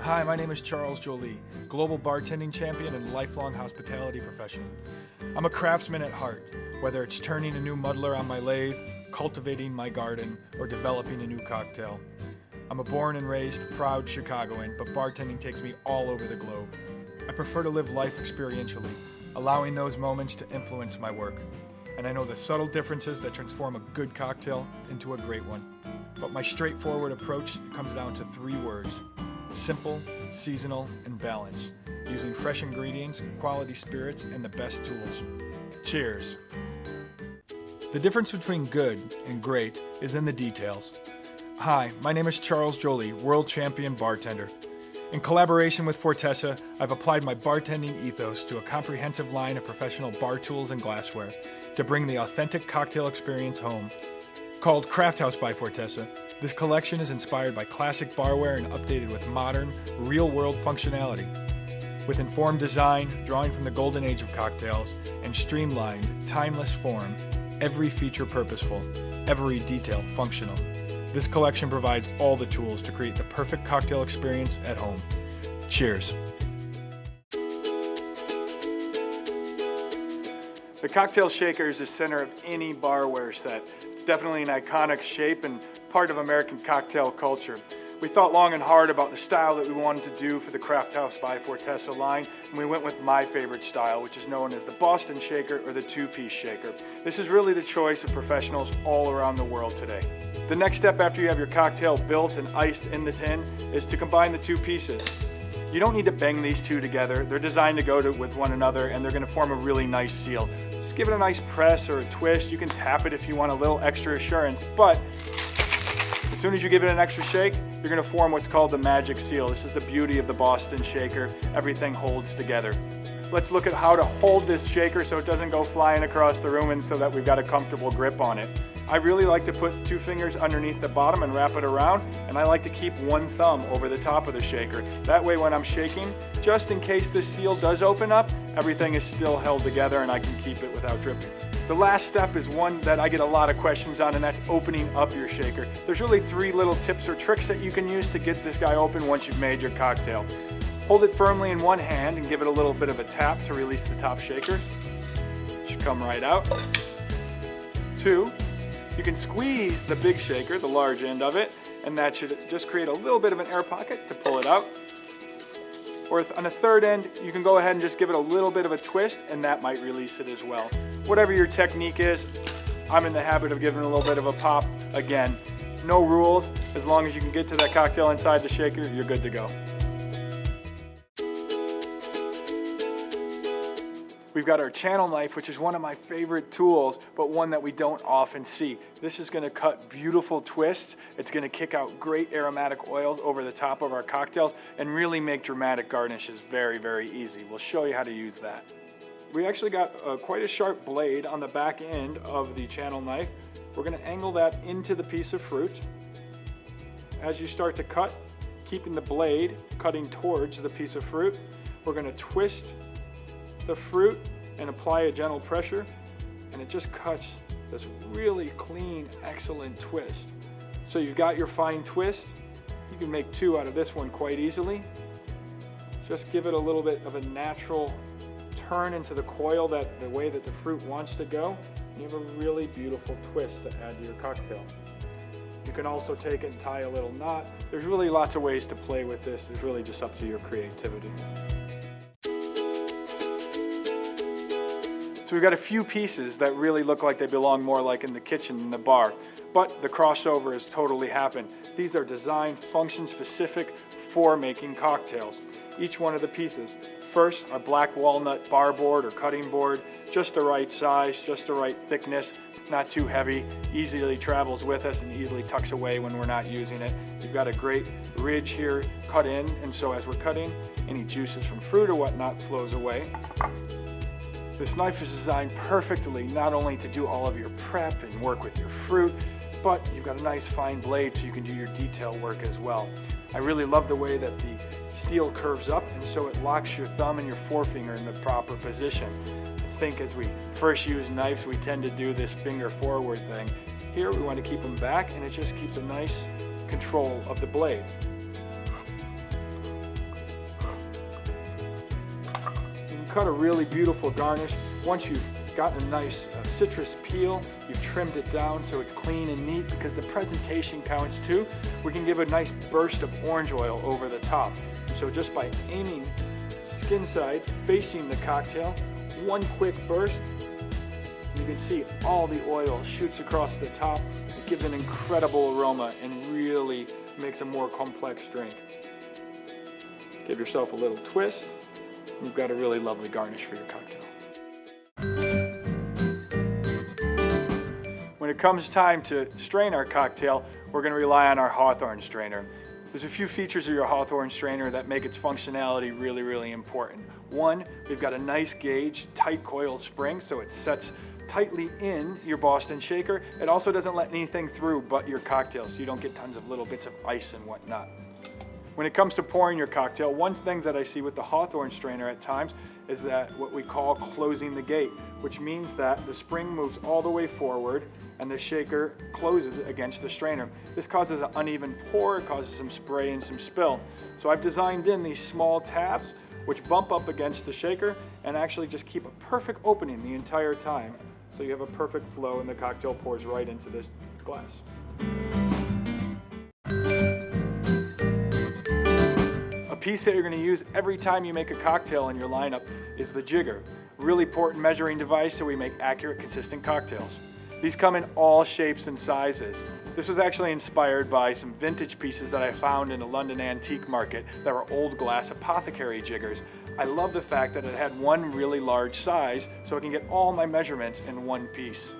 Hi, my name is Charles Jolie, global bartending champion and lifelong hospitality professional. I'm a craftsman at heart, whether it's turning a new muddler on my lathe, cultivating my garden, or developing a new cocktail. I'm a born and raised, proud Chicagoan, but bartending takes me all over the globe. I prefer to live life experientially, allowing those moments to influence my work. And I know the subtle differences that transform a good cocktail into a great one. But my straightforward approach comes down to 3 words: simple, seasonal, and balance, using fresh ingredients, quality spirits, and the best tools. Cheers. The difference between good and great is in the details. Hi, my name is Charles Jolie, world champion bartender. In collaboration with Fortessa, I've applied my bartending ethos to a comprehensive line of professional bar tools and glassware to bring the authentic cocktail experience home. Called Craft House by Fortessa, this collection is inspired by classic barware and updated with modern, real-world functionality. With informed design, drawing from the golden age of cocktails, and streamlined, timeless form, every feature purposeful, every detail functional. This collection provides all the tools to create the perfect cocktail experience at home. Cheers. The cocktail shaker is the center of any barware set. It's definitely an iconic shape and part of American cocktail culture. We thought long and hard about the style that we wanted to do for the Craft House by Fortessa line, and we went with my favorite style, which is known as the Boston shaker or the 2-piece shaker. This is really the choice of professionals all around the world today. The next step after you have your cocktail built and iced in the tin is to combine the 2 pieces. You don't need to bang these 2 together. They're designed to go with one another, and they're going to form a really nice seal. Just give it a nice press or a twist. You can tap it if you want a little extra assurance, but as soon as you give it an extra shake, you're going to form what's called the magic seal. This is the beauty of the Boston shaker. Everything holds together. Let's look at how to hold this shaker so it doesn't go flying across the room and so that we've got a comfortable grip on it. I really like to put 2 fingers underneath the bottom and wrap it around, and I like to keep 1 thumb over the top of the shaker. That way when I'm shaking, just in case this seal does open up, everything is still held together and I can keep it without dripping. The last step is one that I get a lot of questions on, and that's opening up your shaker. There's really 3 little tips or tricks that you can use to get this guy open once you've made your cocktail. Hold it firmly in one hand and give it a little bit of a tap to release the top shaker. It should come right out. 2, you can squeeze the big shaker, the large end of it, and that should just create a little bit of an air pocket to pull it out. Or on the 3rd end, you can go ahead and just give it a little bit of a twist, and that might release it as well. Whatever your technique is, I'm in the habit of giving a little bit of a pop. Again, no rules. As long as you can get to that cocktail inside the shaker, you're good to go. We've got our Chanal Knife, which is one of my favorite tools, but one that we don't often see. This is going to cut beautiful twists. It's going to kick out great aromatic oils over the top of our cocktails and really make dramatic garnishes very, very easy. We'll show you how to use that. We actually got quite a sharp blade on the back end of the Chanal Knife. We're going to angle that into the piece of fruit. As you start to cut, keeping the blade cutting towards the piece of fruit, we're going to twist the fruit and apply a gentle pressure, and it just cuts this really clean, excellent twist. So you've got your fine twist. You can make 2 out of this one quite easily. Just give it a little bit of a natural turn into the coil the way that the fruit wants to go. You have a really beautiful twist to add to your cocktail. You can also take it and tie a little knot. There's really lots of ways to play with this. It's really just up to your creativity. So we've got a few pieces that really look like they belong more like in the kitchen than the bar, but the crossover has totally happened. These are designed function specific for making cocktails. Each one of the pieces. First, our black walnut bar board or cutting board, just the right size, just the right thickness, not too heavy, easily travels with us and easily tucks away when we're not using it. You've got a great ridge here cut in, and so as we're cutting, any juices from fruit or whatnot flows away. This knife is designed perfectly not only to do all of your prep and work with your fruit, but you've got a nice fine blade so you can do your detail work as well. I really love the way that the steel curves up, and so it locks your thumb and your forefinger in the proper position. I think as we first use knives, we tend to do this finger forward thing. Here we want to keep them back, and it just keeps a nice control of the blade. cut a really beautiful garnish. Once you've gotten a nice citrus peel, you've trimmed it down so it's clean and neat, because the presentation counts too. We can give a nice burst of orange oil over the top. So just by aiming skin side, facing the cocktail, one quick burst, you can see all the oil shoots across the top. It gives an incredible aroma and really makes a more complex drink. Give yourself a little twist, and you've got a really lovely garnish for your cocktail. When it comes time to strain our cocktail, we're going to rely on our Hawthorne strainer. There's a few features of your Hawthorne strainer that make its functionality really, really important. One, we've got a nice gauge, tight coiled spring, so it sets tightly in your Boston shaker. It also doesn't let anything through but your cocktail, so you don't get tons of little bits of ice and whatnot. When it comes to pouring your cocktail, one thing that I see with the Hawthorne strainer at times is that what we call closing the gate, which means that the spring moves all the way forward and the shaker closes against the strainer. This causes an uneven pour, it causes some spray and some spill. So I've designed in these small tabs which bump up against the shaker and actually just keep a perfect opening the entire time. So you have a perfect flow and the cocktail pours right into this glass. A piece that you're going to use every time you make a cocktail in your lineup is the Jigger. A really important measuring device so we make accurate, consistent cocktails. These come in all shapes and sizes. This was actually inspired by some vintage pieces that I found in a London antique market that were old glass apothecary jiggers. I love the fact that it had one really large size so I can get all my measurements in one piece.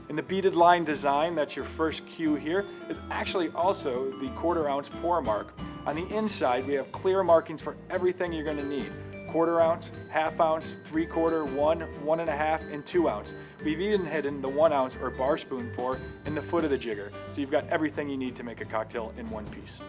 In the beaded line design, that's your first cue here, is actually also the 1/4 ounce pour mark. On the inside, we have clear markings for everything you're going to need. 1/4 ounce, 1/2 ounce, 3/4, 1, 1.5, and 2 ounce. We've even hidden the 1 ounce or bar spoon pour in the foot of the jigger, so you've got everything you need to make a cocktail in one piece.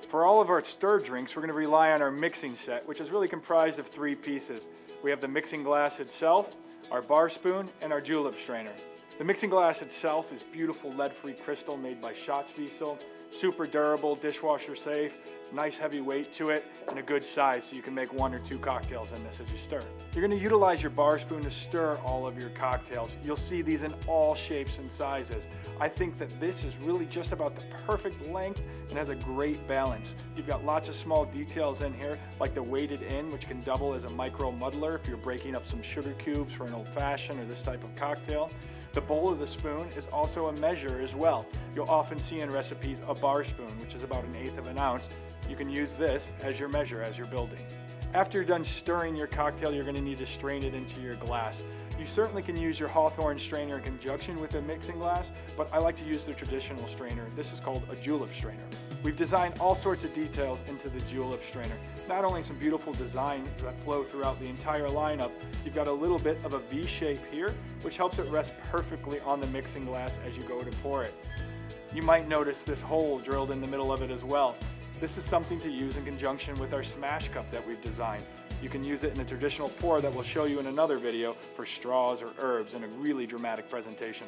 For all of our stir drinks, we're going to rely on our mixing set, which is really comprised of 3 pieces. We have the mixing glass itself, our bar spoon, and our julep strainer. The mixing glass itself is beautiful lead-free crystal made by Schatzwiesel, super durable, dishwasher safe, nice heavy weight to it, and a good size so you can make 1 or 2 cocktails in this as you stir. You're going to utilize your bar spoon to stir all of your cocktails. You'll see these in all shapes and sizes. I think that this is really just about the perfect length and has a great balance. You've got lots of small details in here, like the weighted in, which can double as a micro muddler if you're breaking up some sugar cubes for an old-fashioned or this type of cocktail. The bowl of the spoon is also a measure as well. You'll often see in recipes a bar spoon, which is about 1/8 of an ounce. You can use this as your measure as you're building. After you're done stirring your cocktail, you're going to need to strain it into your glass. You certainly can use your Hawthorne strainer in conjunction with a mixing glass, but I like to use the traditional strainer. This is called a julep strainer. We've designed all sorts of details into the julep strainer. Not only some beautiful designs that flow throughout the entire lineup, you've got a little bit of a V shape here, which helps it rest perfectly on the mixing glass as you go to pour it. You might notice this hole drilled in the middle of it as well. This is something to use in conjunction with our smash cup that we've designed. You can use it in a traditional pour that we'll show you in another video for straws or herbs in a really dramatic presentation.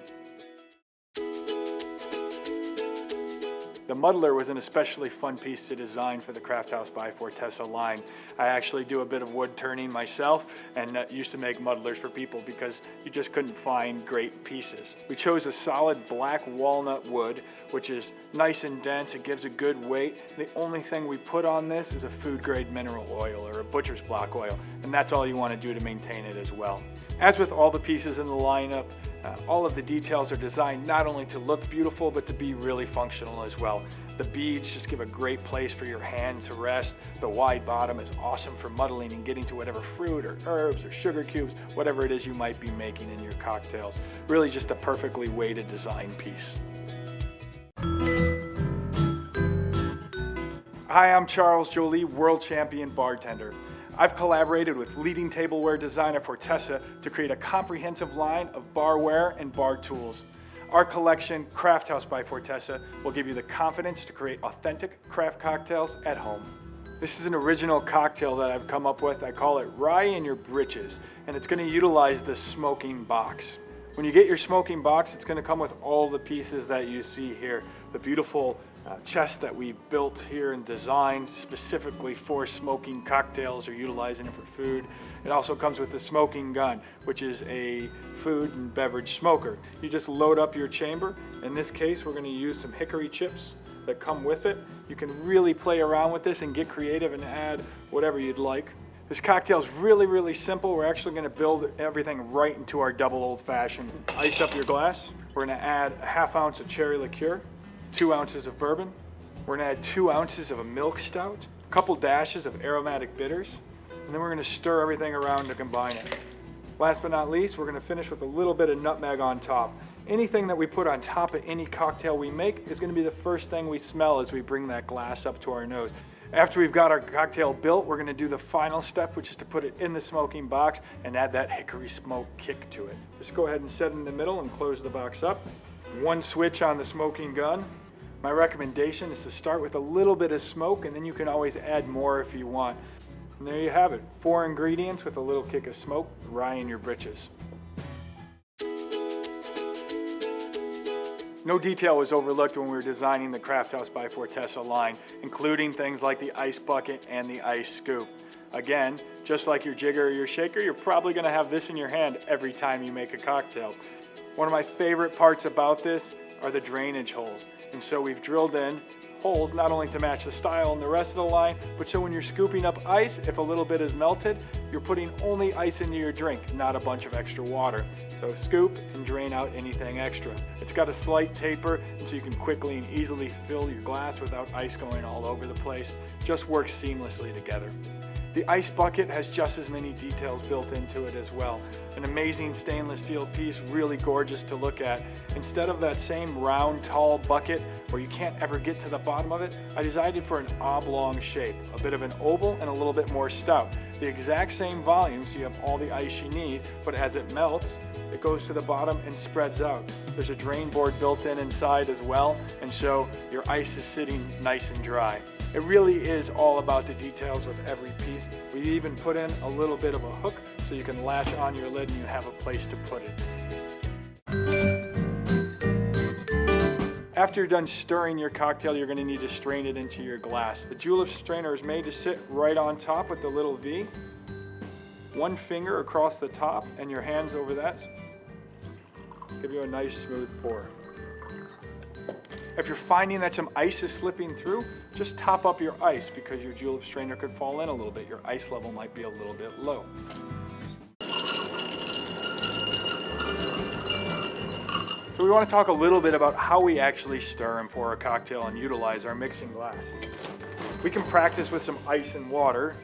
The muddler was an especially fun piece to design for the Craft House by Fortessa line. I actually do a bit of wood turning myself and used to make muddlers for people because you just couldn't find great pieces. We chose a solid black walnut wood, which is nice and dense. It gives a good weight. The only thing we put on this is a food grade mineral oil or a butcher's block oil, and that's all you want to do to maintain it as well. As with all the pieces in the lineup, all of the details are designed not only to look beautiful, but to be really functional as well. The beads just give a great place for your hand to rest. The wide bottom is awesome for muddling and getting to whatever fruit or herbs or sugar cubes, whatever it is you might be making in your cocktails. Really just a perfectly weighted design piece. Hi, I'm Charles Jolie, world champion bartender. I've collaborated with leading tableware designer Fortessa to create a comprehensive line of barware and bar tools. Our collection, Craft House by Fortessa, will give you the confidence to create authentic craft cocktails at home. This is an original cocktail that I've come up with. I call it Rye in Your Britches, and it's going to utilize the smoking box. When you get your smoking box, it's going to come with all the pieces that you see here. The beautiful chest that we built here and designed specifically for smoking cocktails or utilizing it for food. It also comes with the smoking gun, which is a food and beverage smoker. You just load up your chamber. In this case, we're going to use some hickory chips that come with it. You can really play around with this and get creative and add whatever you'd like. This cocktail is really simple. We're actually going to build everything right into our double old fashioned. Ice up your glass. We're going to add a ½ ounce of cherry liqueur, 2 ounces of bourbon. We're going to add 2 ounces of a milk stout, a couple dashes of aromatic bitters, and then we're going to stir everything around to combine it. Last but not least, we're going to finish with a little bit of nutmeg on top. Anything that we put on top of any cocktail we make is going to be the first thing we smell as we bring that glass up to our nose. After we've got our cocktail built, we're going to do the final step, which is to put it in the smoking box and add that hickory smoke kick to it. Just go ahead and set it in the middle and close the box up. One switch on the smoking gun. My recommendation is to start with a little bit of smoke, and then you can always add more if you want. And there you have it, 4 ingredients with a little kick of smoke, rye in your britches. No detail was overlooked when we were designing the Craft House by Fortessa line, including things like the ice bucket and the ice scoop. Again, just like your jigger or your shaker, you're probably going to have this in your hand every time you make a cocktail. One of my favorite parts about this are the drainage holes. And so we've drilled in holes not only to match the style and the rest of the line, but so when you're scooping up ice, if a little bit is melted, you're putting only ice into your drink, not a bunch of extra water. So scoop and drain out anything extra. It's got a slight taper, and so you can quickly and easily fill your glass without ice going all over the place. Just works seamlessly together. The ice bucket has just as many details built into it as well. An amazing stainless steel piece, really gorgeous to look at. Instead of that same round, tall bucket where you can't ever get to the bottom of it, I designed it for an oblong shape, a bit of an oval and a little bit more stout. The exact same volume, so you have all the ice you need, but as it melts, it goes to the bottom and spreads out. There's a drain board built in inside as well, and so your ice is sitting nice and dry. It really is all about the details with every piece. We even put in a little bit of a hook so you can latch on your lid and you have a place to put it. After you're done stirring your cocktail, you're going to need to strain it into your glass. The julep strainer is made to sit right on top with the little V. One finger across the top and your hands over that. Give you a nice smooth pour. If you're finding that some ice is slipping through, just top up your ice because your julep strainer could fall in a little bit. Your ice level might be a little bit low. So we want to talk a little bit about how we actually stir and pour a cocktail and utilize our mixing glass. We can practice with some ice and water.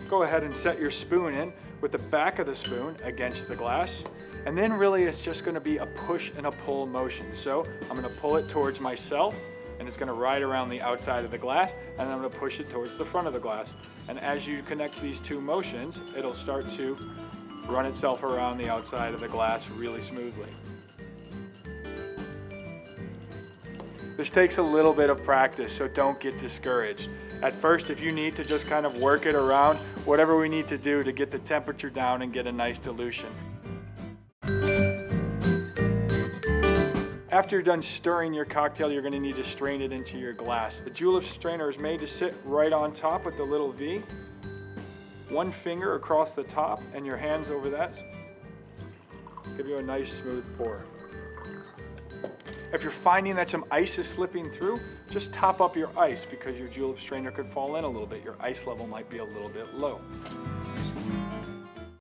Go ahead and set your spoon in with the back of the spoon against the glass. And then really it's just going to be a push and a pull motion. So I'm going to pull it towards myself and it's going to ride around the outside of the glass, and I'm going to push it towards the front of the glass. And as you connect these two motions, it'll start to run itself around the outside of the glass really smoothly. This takes a little bit of practice, so don't get discouraged. At first, if you need to just kind of work it around, whatever we need to do to get the temperature down and get a nice dilution. After you're done stirring your cocktail, you're going to need to strain it into your glass. The julep strainer is made to sit right on top with the little V. One finger across the top and your hands over that. Give you a nice smooth pour. If you're finding that some ice is slipping through, just top up your ice because your julep strainer could fall in a little bit. Your ice level might be a little bit low.